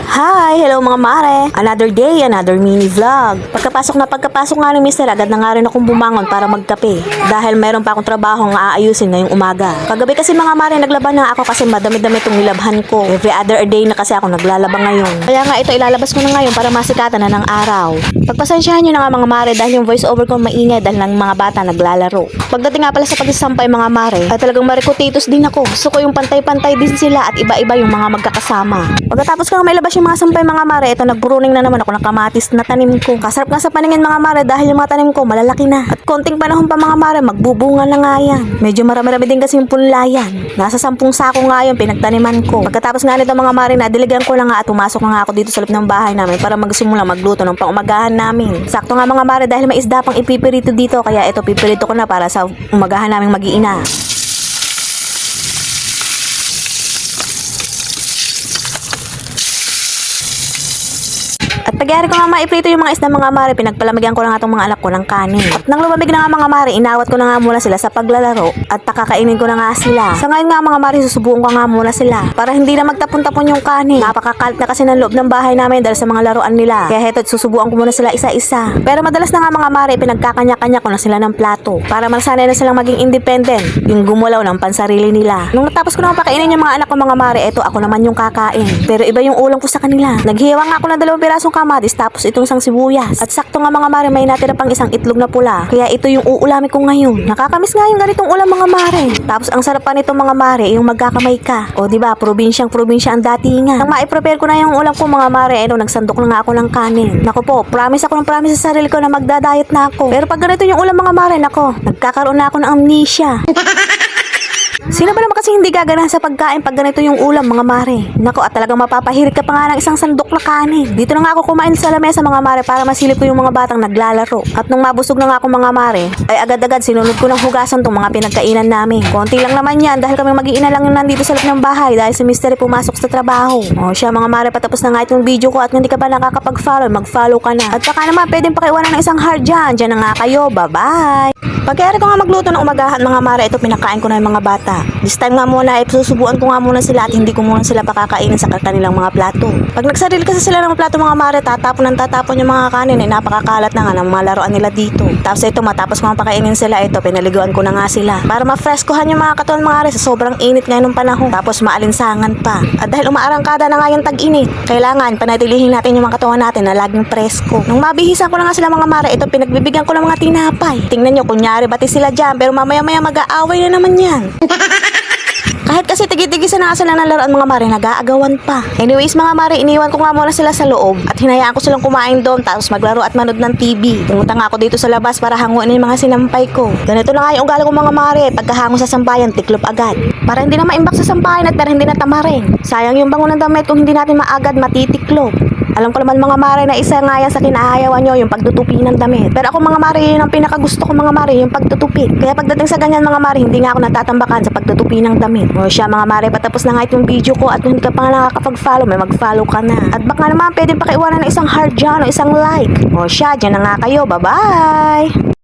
Hi! Hello mga mare! Another day, another mini vlog. Pagkapasok nga ni Mister, agad na nga rin akong bumangon para magkape. Dahil meron pa akong trabaho nga aayusin ngayong umaga. Kagabi kasi mga mare, naglaban na ako kasi madami-dami itong nilabhan ko. Every other day na kasi ako naglalaba ngayon. Kaya nga ito ilalabas ko na ngayon para masikatan na ng araw. Pagpasensyahan nyo na nga mga mare dahil yung voice over ko maingay dahil ng mga bata naglalaro. Pagdating nga pala sa pagsasampay mga mare, ay talagang marikutitos din ako. Gusto ko yung pantay-pantay din sila at iba-iba yung mga magkakasama. Pagkatapos ko may labas yung mga sampay mga mare, ito nagburuning na naman ako ng kamatis na tanim ko. Kasarap nga sa paningin mga mare dahil yung mga tanim ko malalaki na. At konting panahon pa mga mare, magbubunga na nga yan. Medyo marami-rami din kasi yung punlayan. Nasa 10 sako nga yung pinagtaniman ko. Pagkatapos nga nito mga mare, nadiligan ko na nga at pumasok na nga ako dito sa loob ng bahay namin para magsimula magluto ng pangumagahan namin. Sakto nga mga mare dahil may isda pang ipipirito dito, kaya ito pipirito ko na para sa umagahan naming mag-iina. At pagyari ko nga maiprito yung mga isda mga mare, pinagpalamigyan ko na nga itong mga anak ko ng kanin. At nang lumamig na nga mga mare, inawat ko na nga muna sila sa paglalaro at pakakainin ko na nga sila. Sa ngayon nga mga mare, susubukan ko nga muna sila para hindi na magtapon-tapon yung kanin. Napakakalit na kasi ng loob ng bahay namin dahil sa mga laruan nila. Kaya heto't susubukan ko muna sila isa-isa. Pero madalas na nga mga mare, pinagkakanya-kanya ko na sila ng plato para masanay na silang maging independent, yung gumulaw ng pansarili nila. Nung natapos ko na pakainin yung mga anak ko mga mare, eto ako naman yung kakain. Pero iba yung ulam ko sa kanila. Naghiwa nga ako ng 2 pirasong kamatis tapos itong isang sibuyas. At sakto nga mga mare, may natira pang isang itlog na pula. Kaya ito yung uulamin ko ngayon. Nakakamiss nga yung ganitong ulam mga mare. Tapos ang sarap pa nito mga mare, yung magkakamay ka. O diba, probinsyang probinsya ang datingan. Nang mai-prepare ko na yung ulam ko mga mare, nagsandok na nga ako ng kanin. Nako po, promise sa sarili ko na magda-diet na ako. Pero pag ganito yung ulam mga mare, nako, nagkakaroon na ako ng amnesia. Sino ba naman kasi hindi gaganahan sa pagkain pag ganito yung ulam mga mare? Nako, at talagang mapapahirit ka pa nga ng isang sandok na kanin. Dito na nga ako kumain sa lamesa mga mare para masilip ko yung mga batang naglalaro. At nung mabusog na nga ako mga mare, ay agad-agad sinunod ko ng hugasan tong mga pinagkainan namin. Konti lang naman yan dahil kami mag-iina lang yung nandito sa loob ng bahay dahil si Mister pumasok sa trabaho. O siya mga mare, patapos na nga itong video ko at hindi ka pa nakakapag-follow, mag-follow ka na. At saka naman pwedeng pakiwanan ng isang heart dyan. Dyan na nga kayo, bye-bye! Pagkaya ko nga magluto ng umagahan mga mare, ito pinakain ko na yung mga bata. This time nga muna, susubuan ko nga muna sila at hindi ko muna sila pakakainin sa kanilang mga plato. Pag nagsarili kasi sila ng plato mga mare, tatapon yung mga kanin, napakakalat na nga ng mga laruan nila dito. Tapos ito, matapos ko nga pakainin sila, ito, pinaliguan ko na nga sila. Para ma-frescohan yung mga katawan mga mare sa sobrang init ngayon ng panahon. Tapos maalinsangan pa. At dahil umaarangkada na nga yung tag-init, kailangan panatilihin natin yung mga katawan natin na laging presko. Nung mabihisan ko na nga sila mga mare, ito, pinagbibigyan ko ng mga tinapay. Tingnan nyo, kunyari, bati sila dyan, pero mamaya-maya mag-aaway na naman yan. Kahit kasi tigitigisan na nga sila ng laruan mga mare, nag-aagawan pa. Anyways mga mare, iniwan ko nga muna sila sa loob at hinayaan ko silang kumain doon tapos maglaro at manood ng TV. Pumunta nga ako dito sa labas para hanguin yung mga sinampay ko. Ganito na nga yung ugali ko mga mare, pagkahango sa sampayan, tiklop agad. Para hindi na maimbak sa sampayan at pero hindi na tamarin. Sayang yung bango ng damit kung hindi natin maagad matitiklop. Alam ko naman mga mare na isa nga yan sa kinaayawan nyo, yung pagtutupi ng damit. Pero ako mga mare, yun ang pinakagusto ko mga mare, yung pagtutupi. Kaya pagdating sa ganyan mga mare, hindi nga ako natatambakan sa pagtutupi ng damit. O siya mga mare, patapos na nga itong video ko at kung hindi ka pa nga nakakapag-follow, may mag-follow ka na. At baka naman pwedeng pakiwanan ng isang heart dyan o isang like. O siya, dyan na nga kayo, bye-bye!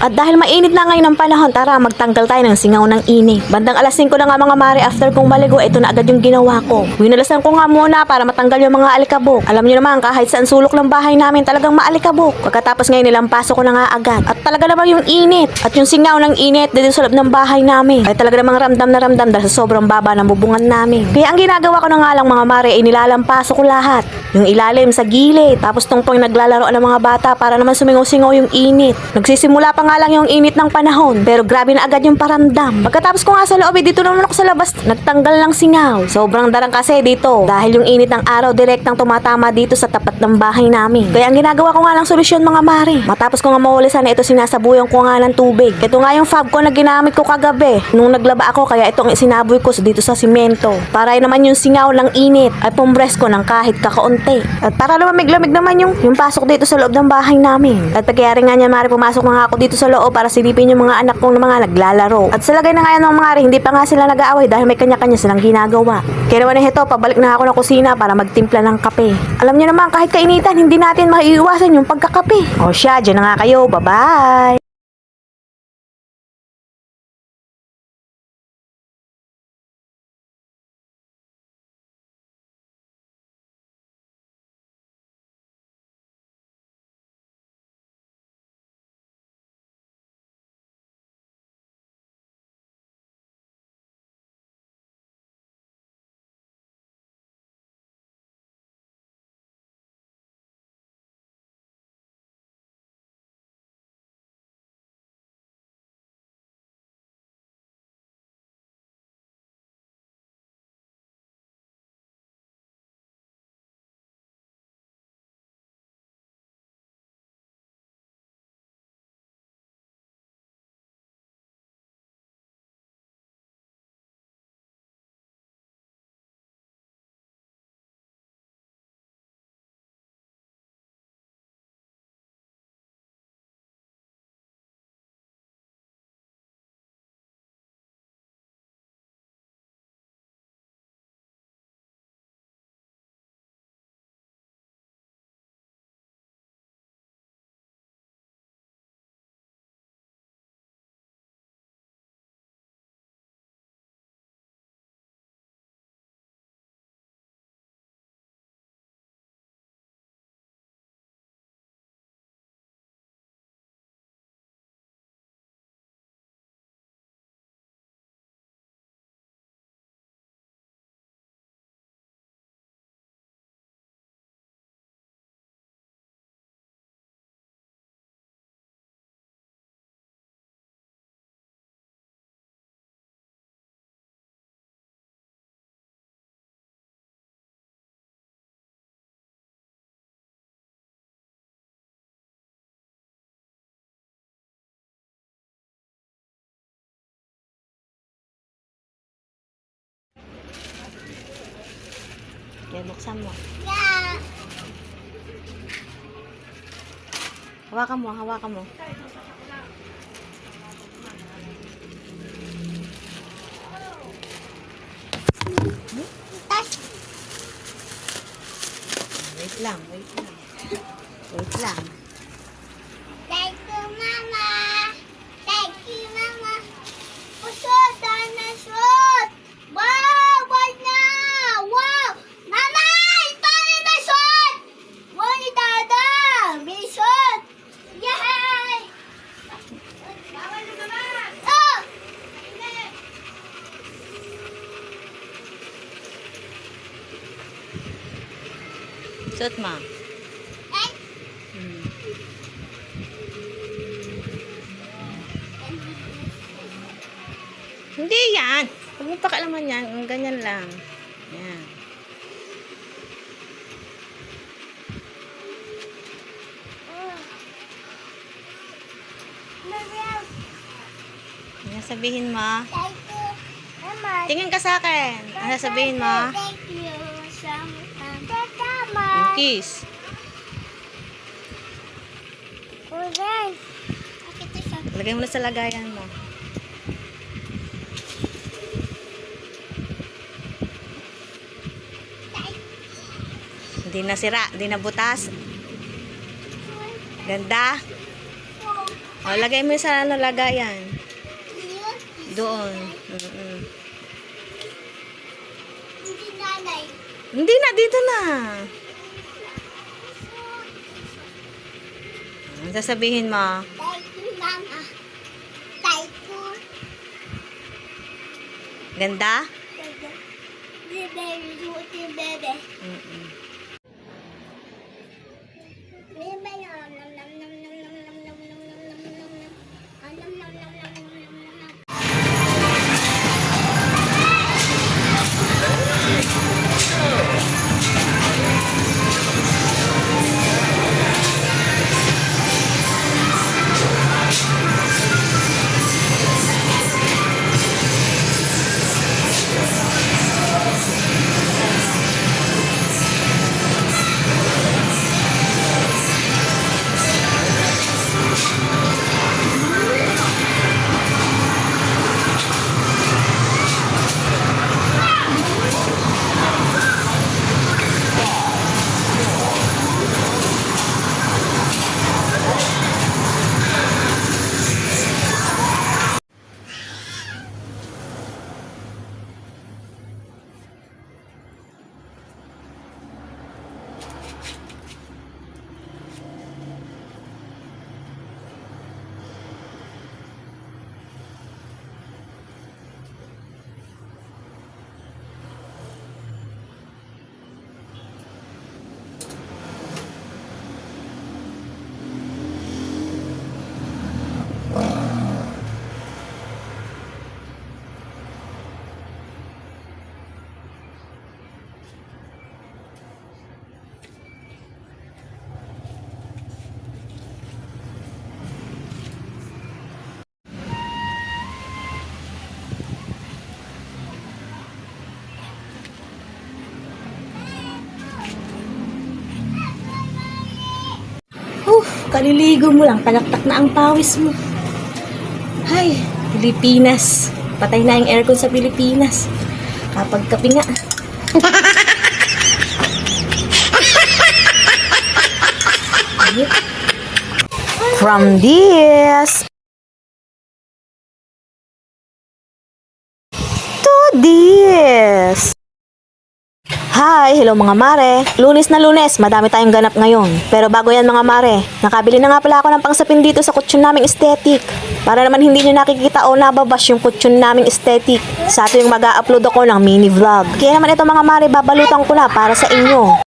At dahil mainit na ngayon ang panahon, tara magtanggal tayo ng singaw ng init. Bandang alas 5 na nga mga mare, after kong maligo, ito na agad yung ginawa ko. Winalasan ko nga muna para matanggal yung mga alikabok. Alam niyo naman, kahit saan sulok ng bahay namin talagang maalikabok. Pagkatapos ngayon nilampaso ko na nga agad. At talaga namang yung init at yung singaw ng init dito sa loob ng bahay namin ay talaga namang ramdam na ramdam dahil sa sobrang baba ng bubungan namin. Kaya ang ginagawa ko na nga lang mga mare ay nilalampaso ko lahat. Yung ilalim sa gilid, tapos tungtong naglalaro ng mga bata para naman sumingaw-singaw yung init. Nagsisimula pa nga lang yung init ng panahon, pero grabe na agad yung paramdam. Pagkatapos ko nga sa loob, dito naman ako sa labas, nagtanggal ng singaw. Sobrang darang kasi dito, dahil yung init ng araw direktang tumatama dito sa tapat ng bahay namin. Kaya ang ginagawa ko nga lang solusyon mga mare. Matapos ko nga mahulisan na ito, sinasabuyan ko nga ng tubig. Ito nga yung fab ko na ginamit ko kagabi nung naglaba ako, kaya itong sinaboy ko dito sa simento. Para naman yung singaw ng init ay pumbres ko ng kahit kakaunti. At para lumamig-lamig naman yung pasok dito sa loob ng bahay namin. At pagkayari nga niya mare, pumasok na nga ako dito sa loob para silipin yung mga anak kong mga naglalaro. At sa lagay na ngayon ng mga rin, hindi pa nga sila nag-aaway dahil may kanya-kanya silang ginagawa. Kaya naman ito, pabalik na ako ng kusina para magtimpla ng kape. Alam niyo naman, kahit kainitan, hindi natin maiiwasan yung pagkakape. O siya, dyan na nga kayo. Bye-bye! Kaya buksan mo. Yeah. Hawakan mo, hawakan mo. Tas. Wait lang, wait lang. Wait lang. Thank you, Mama. Thank you, Mama. Shoot! Sana shoot! Wow! Wag na! Wow! Mama! Paano na shoot? Wow, ni Dada! May shoot! Yay! Bawal na naman! Oh! Suot mo. Ay! Hindi yan. Huwag mo pakialaman yan. Ganyan lang. Yan. Mariam! Ano sabihin mo? Thank you, Mama. Tingin ka sa akin. Ano sabihin mo? Thank you so much. Tama. Yung kiss. Ulan. Bakit ito? Lagay mo na sa lagayan mo. Hindi na sira. Hindi na butas. Ganda. O, lagay mo sa ano lagayan. Doon. Hindi nanay. Hindi na. Dito na. Ano sasabihin mo? Thank you, Mama. Thank you. Ganda? The baby, the baby. Kaliligo mo lang, tagaktak na ang pawis mo. Hay, Pilipinas. Patay na yung aircon sa Pilipinas. Kapag kapi nga. From this to this. Hi! Hello mga mare! Lunes na Lunes, madami tayong ganap ngayon. Pero bago yan mga mare, nakabili na nga pala ako ng pangsapin dito sa kutsyon naming aesthetic. Para naman hindi nyo nakikita o nababash yung kutsyon naming aesthetic. Sa ato yung mag-upload ako ng mini vlog. Kaya naman ito mga mare, babalutan ko na para sa inyo.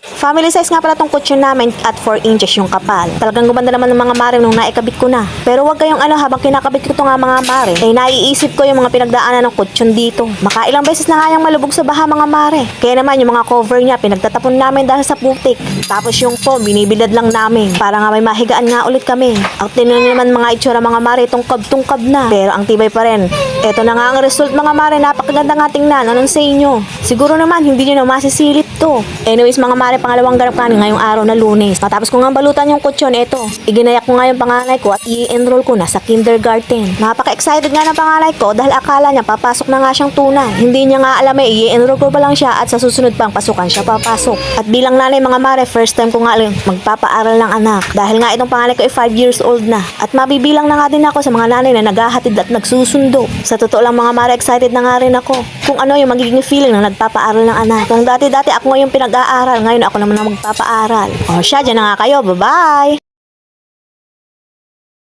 Family size nga pala tong kutsyon namin at 4 inches yung kapal. Talagang gumanda naman ng mga mare nung naikabit ko na. Pero wag kayong habang kinakabit ko to nga mga mare, naiisip ko yung mga pinagdaanan ng kutsyon dito. Makailang beses na nga yung malubog sa baha mga mare. Kaya naman yung mga cover niya pinagtatapon namin dahil sa putik. Tapos yung foam binibilad lang namin para nga may mahigaan nga ulit kami. At tinan nyo naman mga itsura mga mare, tungkab na. Pero ang tibay pa rin. Eto na nga ang result mga mare, napakaganda nga tingnan. Anong sa inyo? Siguro naman hindi nyo na masisilip to. Anyways mga mare, pangalawang garap kanin ngayong araw na Lunes. Matapos ko nga balutan yung kutsyon, eto. Iginayak ko nga yung panganay ko at i-enroll ko na sa kindergarten. Napaka-excited nga ng panganay ko dahil akala niya papasok na nga siyang tunay. Hindi niya nga alam i-enroll ko pa lang siya at sa susunod pang pasukan siya papasok. At bilang nanay mga mare, first time ko nga magpapaaral ng anak. Dahil nga itong panganay ko ay 5 years old na. At mabibilang na nga din ako sa mga nanay na naghahatid at nagsusundo. Sa totoo lang mga mare, excited na nga rin ako kung ano yung magiging feeling ng nagpapaaral ng anak. Dahil dati ako nga yung pinag-aaral, ngayon ako naman ang magpapaaral. O siya, dyan na nga kayo. Bye-bye!